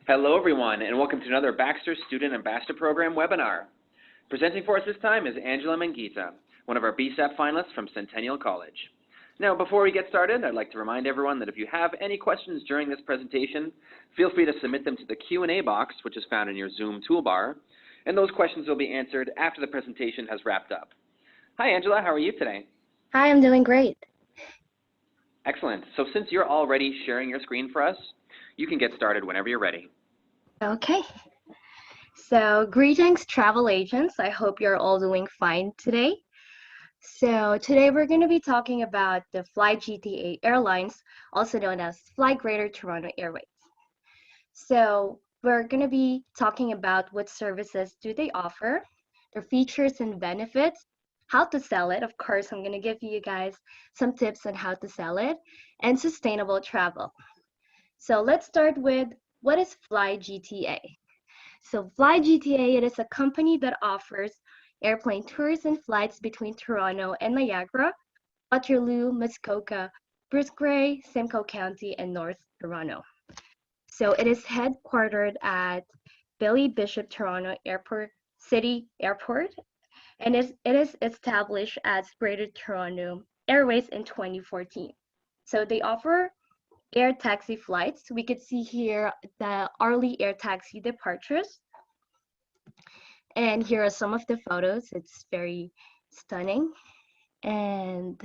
Hello, everyone, and welcome to another Baxter Student Ambassador Program webinar. Presenting for us this time is Angiela Menguita, one of our BSAP finalists from Centennial College. Now, before we get started, I'd like to remind everyone that if you have any questions during this presentation, feel free to submit them to the Q&A box, which is found in your Zoom toolbar, and those questions will be answered after the presentation has wrapped up. Hi, Angela. How are you today? Hi, I'm doing great. Excellent. So since you're already sharing your screen for us, you can get started whenever you're ready. Okay. So, greetings, travel agents. I hope you're all doing fine today. So, today we're going to be talking about the Fly GTA Airlines, also known as Fly Greater Toronto Airways. So, we're going to be talking about what services do they offer, their features and benefits, how to sell it. Of course, I'm going to give you guys some tips on how to sell it, and sustainable travel. So, let's start with what is Fly GTA? So Fly GTA, it is a company that offers airplane tours and flights between Toronto and Niagara, Waterloo, Muskoka, Bruce Grey, Simcoe County, and North Toronto. So it is headquartered at Billy Bishop Toronto City Airport, and it is established as Greater Toronto Airways in 2014. So they offer air taxi flights. We could see here the hourly air taxi departures. And here are some of the photos. It's very stunning. And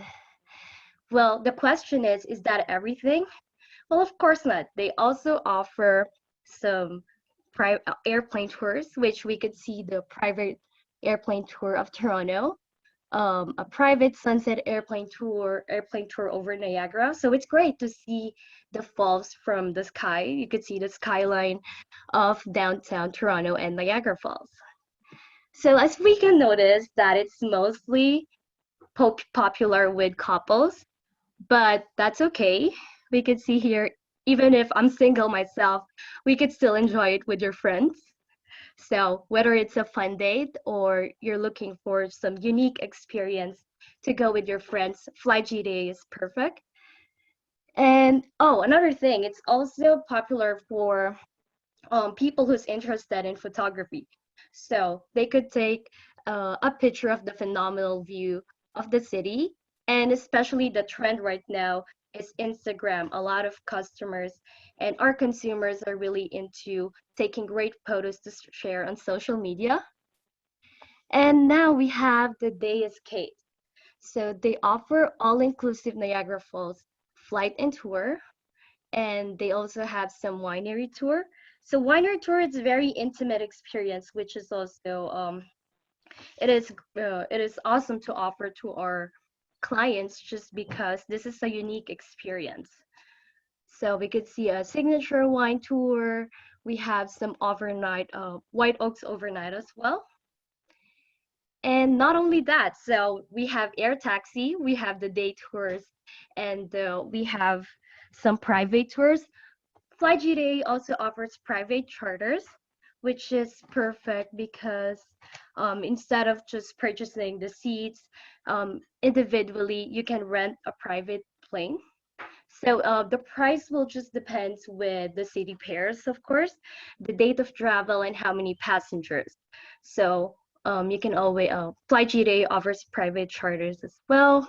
well, the question is that everything? Well, of course not. They also offer some airplane tours, which we could see the private airplane tour of Toronto, a private sunset airplane tour over Niagara. So it's great to see the falls from the sky. You could see the skyline of downtown Toronto and Niagara Falls. So as we can notice that it's mostly popular with couples, but that's okay. We could see here, even if I'm single myself, we could still enjoy it with your friends. So whether it's a fun date or you're looking for some unique experience to go with your friends, Fly GTA is perfect. And oh, another thing, it's also popular for people who's interested in photography. So they could take a picture of the phenomenal view of the city, and especially the trend right now is Instagram. A lot of customers and our consumers are really into taking great photos to share on social media. And now we have the Day Escape. So they offer all-inclusive Niagara Falls flight and tour, and they also have some winery tour. So winery tour is a very intimate experience, which is also it is awesome to offer to our clients just because this is a unique experience. So we could see a signature wine tour. We have some overnight White Oaks overnight as well. And not only that, so we have air taxi, we have the day tours, and we have some private tours. Fly GTA also offers private charters, which is perfect because instead of just purchasing the seats individually, you can rent a private plane. So the price will just depend with the city pairs, of course, the date of travel, and how many passengers. So you can always, Fly GTA offers private charters as well.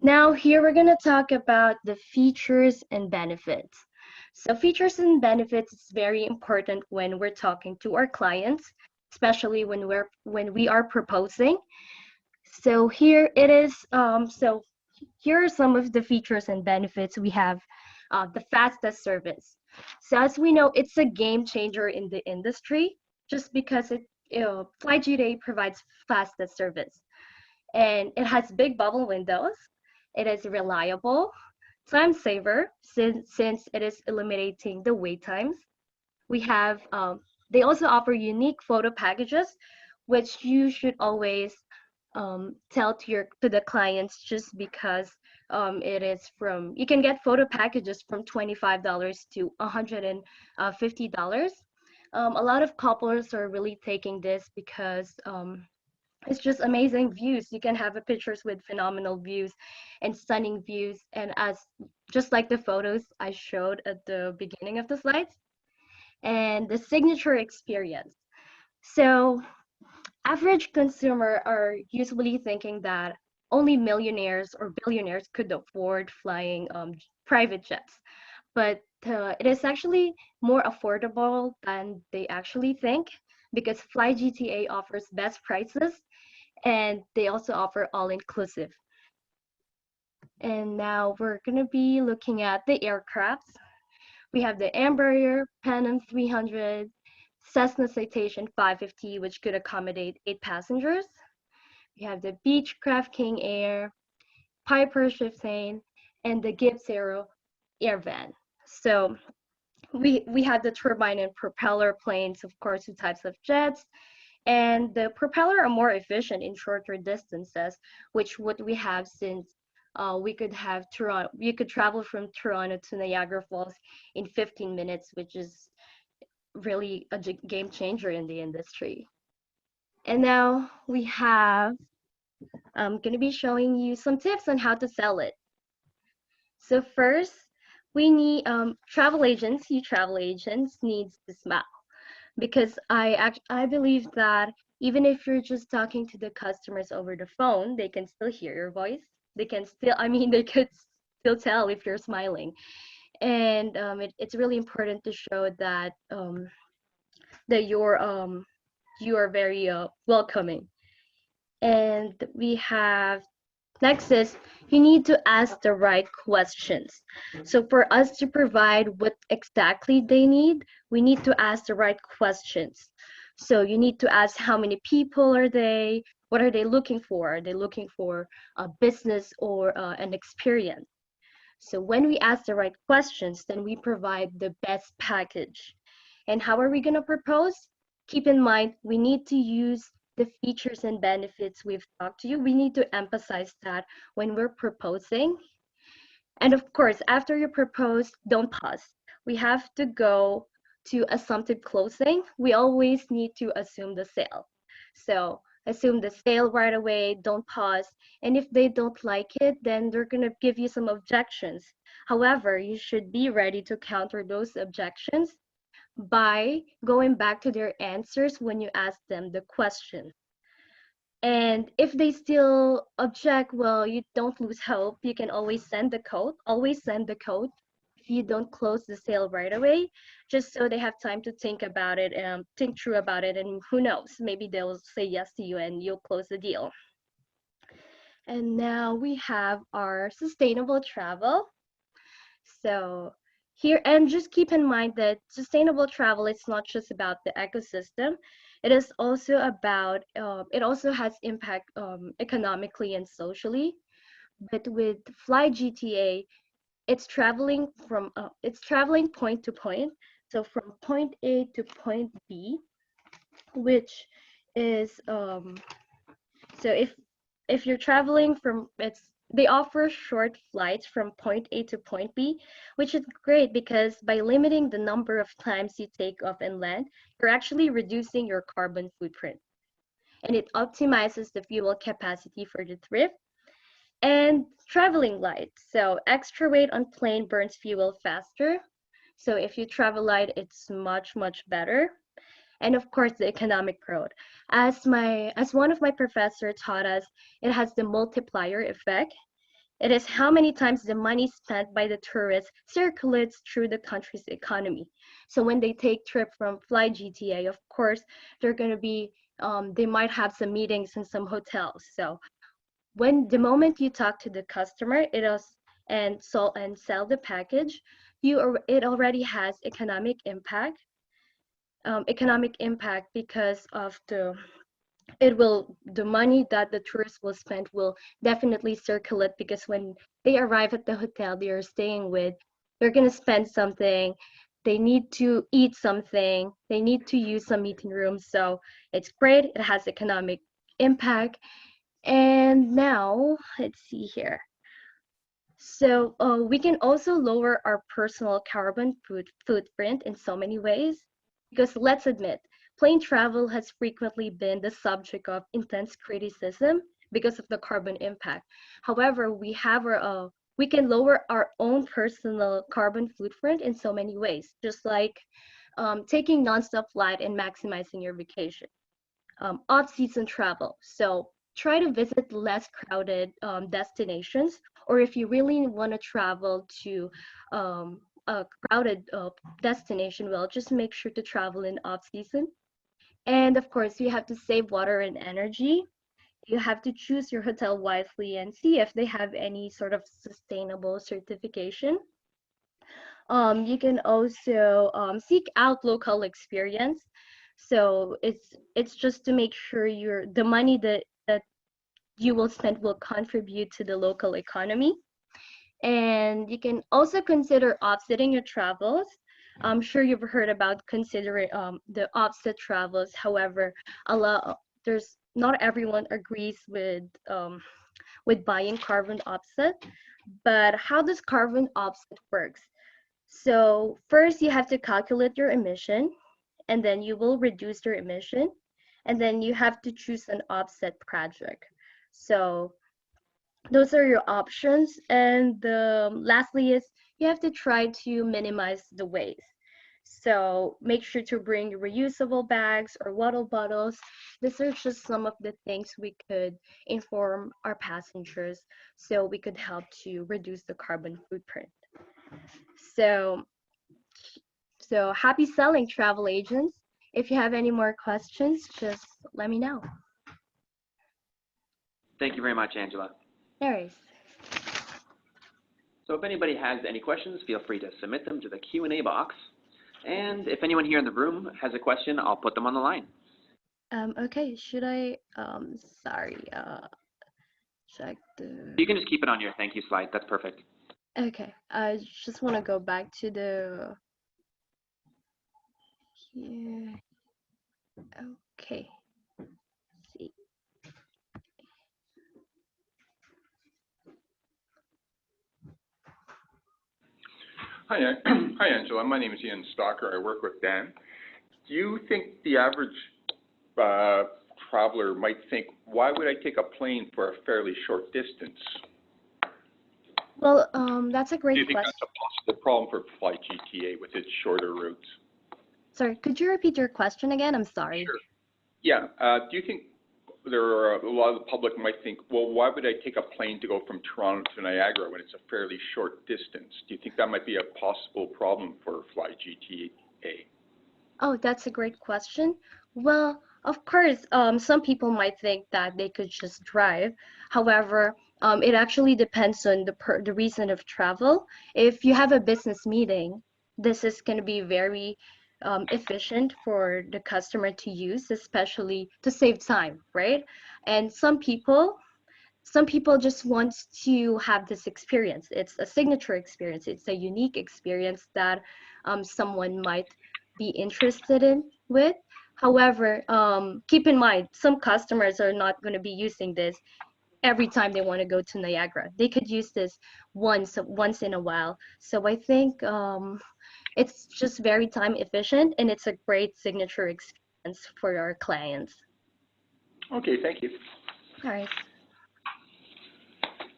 Now here we're gonna talk about the features and benefits. So features and benefits is very important when we're talking to our clients, especially when we are proposing. So here it is. So here are some of the features and benefits. We have the fastest service. So as we know, it's a game changer in the industry just because Fly GTA provides fastest service, and it has big bubble windows. It is reliable, time saver since it is eliminating the wait times. We have they also offer unique photo packages, which you should always tell to the clients just because it is from you can get photo packages from $25 to $150. A lot of couples are really taking this because it's just amazing views. You can have a pictures with phenomenal views and stunning views, and as just like the photos I showed at the beginning of the slides. and the signature experience. So average consumer are usually thinking that only millionaires or billionaires could afford flying private jets, but it is actually more affordable than they actually think because Fly GTA offers best prices and they also offer all inclusive. And now we're going to be looking at the aircrafts. We have the Embraer Phenom 300, Cessna Citation 550, which could accommodate 8 passengers. We have the Beechcraft King Air, Piper Shiftane, and the Gibbs Aero Air Van. So we had the turbine and propeller planes, of course, 2 types of jets. And the propeller are more efficient in shorter distances, which what we have since we could have Toronto, you could travel from Toronto to Niagara Falls in 15 minutes, which is really a game changer in the industry. And now I'm going to be showing you some tips on how to sell it. So first, we need you travel agents needs to smile because I believe that even if you're just talking to the customers over the phone, they can still hear your voice. They can still, I mean, they could still tell if you're smiling, and it's really important to show that you are very welcoming. And we have next is you need to ask the right questions. So for us to provide what exactly they need, we need to ask the right questions. So you need to ask how many people are they? What are they looking for? Are they looking for a business or an experience? So when we ask the right questions, then we provide the best package. And how are we going to propose? Keep in mind, we need to use the features and benefits we've talked to you. We need to emphasize that when we're proposing. And of course, after you propose, don't pause. We have to go to assumptive closing. We always need to assume the sale. So assume the sale right away, don't pause. And if they don't like it, then they're going to give you some objections. However, you should be ready to counter those objections by going back to their answers when you ask them the question. And if they still object, well, you don't lose hope. You can always send the code, always send the code if you don't close the sale right away, just so they have time to think about it and think through about it. And who knows, maybe they'll say yes to you and you'll close the deal. And now we have our sustainable travel. So here, and just keep in mind that sustainable travel is not just about the ecosystem. It is also about, it also has impact economically and socially. But with Fly GTA, it's traveling point to point. So from point A to point B, which is, so if you're traveling from they offer short flights from point A to point B, which is great because by limiting the number of times you take off and land, you're actually reducing your carbon footprint. And it optimizes the fuel capacity for the trip. And traveling light. So extra weight on plane burns fuel faster. So if you travel light, it's much, much better. And of course, the economic growth. As one of my professors taught us, it has the multiplier effect. It is how many times the money spent by the tourists circulates through the country's economy. So when they take trip from Fly GTA, of course, they're going to be, they might have some meetings in some hotels. So when the moment you talk to the customer, and sell the package, it already has economic impact because of the money that the tourists will spend will definitely circulate because when they arrive at the hotel they are staying with, they're going to spend something, they need to eat something, they need to use some meeting rooms. So it's great, it has economic impact. And now let's see here. So we can also lower our personal carbon footprint in so many ways, because let's admit, plane travel has frequently been the subject of intense criticism because of the carbon impact. However, we can lower our own personal carbon footprint in so many ways, just like taking nonstop flight and maximizing your vacation. Off-season travel. So try to visit less crowded destinations, or if you really want to travel to a crowded destination, well, just make sure to travel in off-season. And of course, you have to save water and energy. You have to choose your hotel wisely and see if they have any sort of sustainable certification. You can also seek out local experience. So it's just to make sure the money that you will spend will contribute to the local economy. And you can also consider offsetting your travels. I'm sure you've heard about considering the offset travels. However, there's not everyone agrees with buying carbon offset. But how does carbon offset works? So first you have to calculate your emission, and then you will reduce your emission, and then you have to choose an offset project. So those are your options. And lastly is you have to try to minimize the waste. So make sure to bring reusable bags or water bottles. These are just some of the things we could inform our passengers so we could help to reduce the carbon footprint. So, so happy selling, travel agents. If you have any more questions, just let me know. Thank you very much, Angela. No worries. So if anybody has any questions, feel free to submit them to the Q&A box. And if anyone here in the room has a question, I'll put them on the line. Okay, should I, sorry, check the... You can just keep it on your thank you slide. That's perfect. Okay, I just want to go back to the... Here. Okay. Let's see. Hi, hi, Angela. My name is Ian Stalker. I work with Dan. Do you think the average traveler might think, why would I take a plane for a fairly short distance? Well, that's a great question. Do you think that's a possible problem for FlyGTA with its shorter routes? Sorry, could you repeat your question again? I'm sorry. Sure. Yeah. Do you think there are a lot of the public might think, well, why would I take a plane to go from Toronto to Niagara when it's a fairly short distance? Do you think that might be a possible problem for FlyGTA? Oh, that's a great question. Well, of course, some people might think that they could just drive. However, it actually depends on the reason of travel. If you have a business meeting, this is going to be very efficient for the customer to use, especially to save time, right? And some people just want to have this experience. It's a signature experience. It's a unique experience that someone might be interested in with. However, keep in mind, some customers are not going to be using this every time they want to go to Niagara. They could use this once in a while. So I think it's just very time efficient, and it's a great signature experience for our clients. Okay, thank you. All right.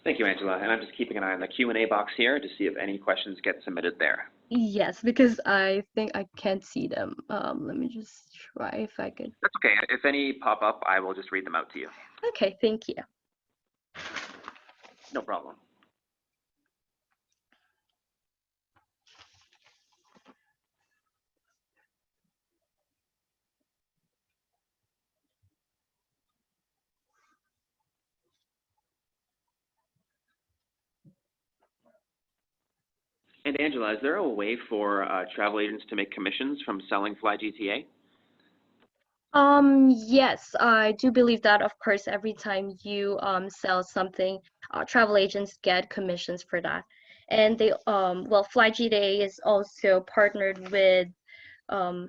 Thank you, Angela. And I'm just keeping an eye on the Q&A box here to see if any questions get submitted there. Yes, because I think I can't see them. Let me just try if I could. That's okay. If any pop up, I will just read them out to you. Okay, thank you. No problem. And Angela, is there a way for travel agents to make commissions from selling FlyGTA? Yes, I do believe that, of course, every time you sell something, travel agents get commissions for that. And they well, FlyGTA is also partnered with um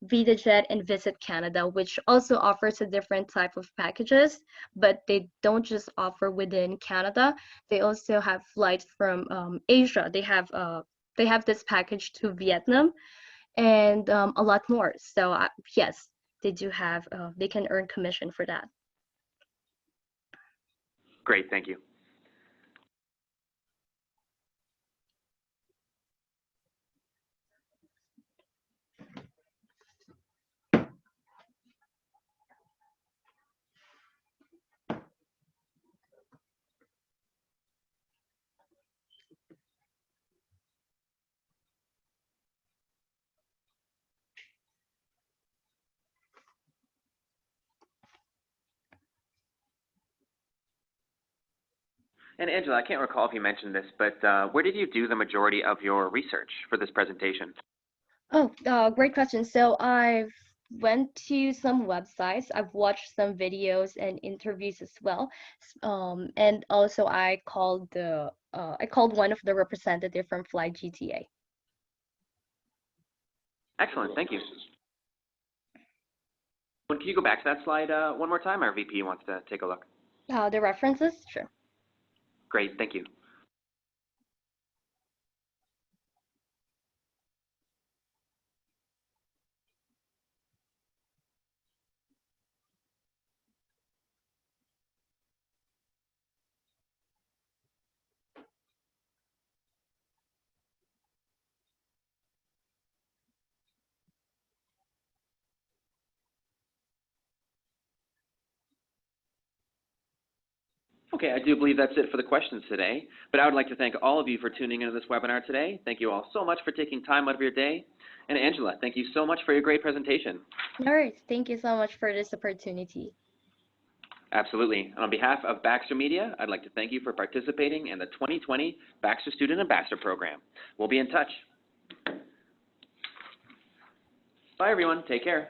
VidaJet and Visit Canada, which also offers a different type of packages, but they don't just offer within Canada. They also have flights from Asia. They have this package to Vietnam and a lot more. So yes, they do have they can earn commission for that. Great, thank you. And Angela, I can't recall if you mentioned this, but where did you do the majority of your research for this presentation? Oh, great question. So I've went to some websites. I've watched some videos and interviews as well. And also I called one of the representative from Fly GTA. Excellent, thank you. Can you go back to that slide one more time? Our VP wants to take a look. The references? Sure. Great, thank you. Okay, I do believe that's it for the questions today, but I would like to thank all of you for tuning into this webinar today. Thank you all so much for taking time out of your day. And Angela, thank you so much for your great presentation. All right. Thank you so much for this opportunity. Absolutely. And on behalf of Baxter Media, I'd like to thank you for participating in the 2020 Baxter Student Ambassador Program. We'll be in touch. Bye, everyone. Take care.